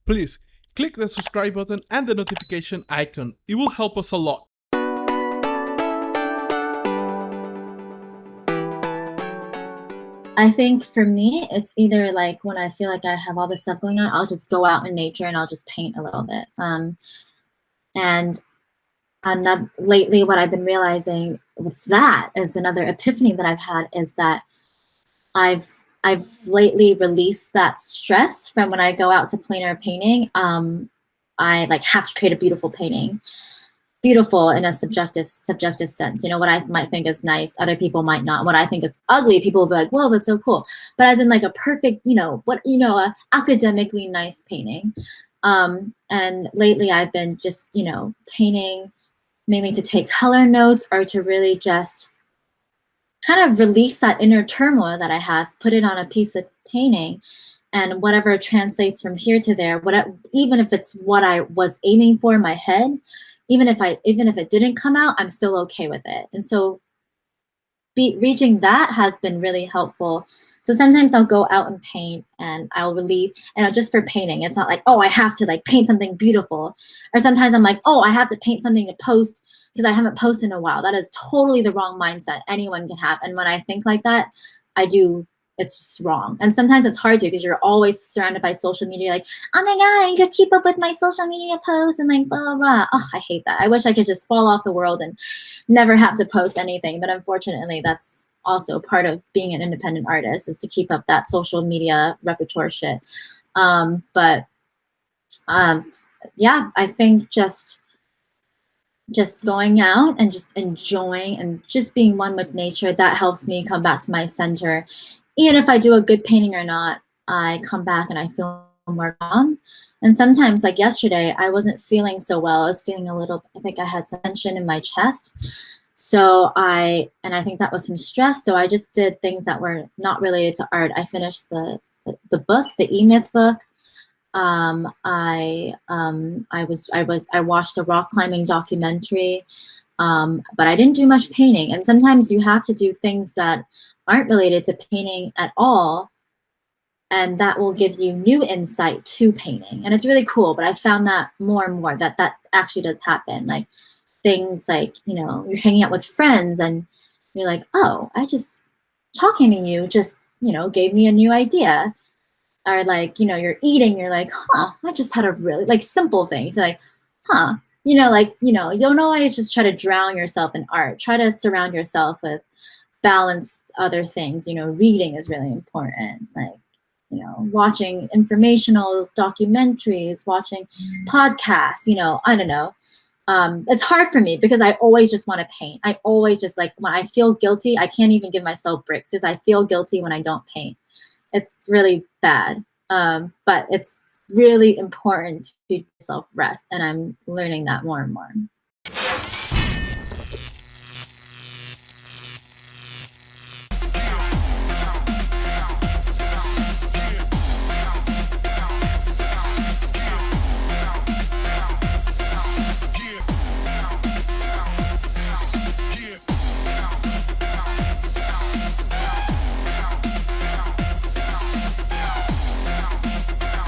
Please click the subscribe button and the notification icon. It will help us a lot. I think for me, it's either like when I feel like I have all this stuff going on, I'll just go out in nature and I'll just paint a little bit. And lately, what I've been realizing with that is another epiphany that I've had is that I've lately released that stress from when I go out to plein air painting. I like have to create a beautiful painting. Beautiful in a subjective sense. You know, what I might think is nice, other people might not. What I think is ugly, people will be like, whoa, that's so cool. But as in like a perfect, a academically nice painting. And lately I've been just, painting mainly to take color notes or to really just kind of release that inner turmoil that I have, put it on a piece of painting, and whatever translates from here to there, even if it's what I was aiming for in my head, even if it didn't come out, I'm still okay with it. And so reaching that has been really helpful. So sometimes I'll go out and paint and I'll relieve, and just for painting, it's not like, oh, I have to like paint something beautiful. Or sometimes I'm like, oh, I have to paint something to post because I haven't posted in a while. That is totally the wrong mindset anyone can have. And when I think like that, it's just wrong. And sometimes it's hard to because you're always surrounded by social media, like, oh my God, I need to keep up with my social media posts and like blah, blah, blah. Oh, I hate that. I wish I could just fall off the world and never have to post anything. But unfortunately, that's also part of being an independent artist, is to keep up that social media repertoire shit. Yeah, I think just going out and just enjoying and just being one with nature, that helps me come back to my center. Even if I do a good painting or not, I come back and I feel more calm. And sometimes, like yesterday, I wasn't feeling so well. I was feeling I think I had some tension in my chest. So I think that was some stress. So I just did things that were not related to art. I finished the book, the E-Myth book. I watched a rock climbing documentary, but I didn't do much painting. And sometimes you have to do things that aren't related to painting at all, and that will give you new insight to painting. And it's really cool. But I found that more and more that actually does happen. Like things like, you're hanging out with friends and you're like, oh, talking to you just, gave me a new idea. Or like, you're eating, you're like, huh, I just had a really, like, simple things. Like, huh, you don't always just try to drown yourself in art. Try to surround yourself with balanced other things. Reading is really important. Like, watching informational documentaries, watching podcasts, I don't know. It's hard for me because I always just want to paint. I always just like, when I feel guilty, I can't even give myself breaks because I feel guilty when I don't paint. It's really bad, but it's really important to give yourself rest, and I'm learning that more and more.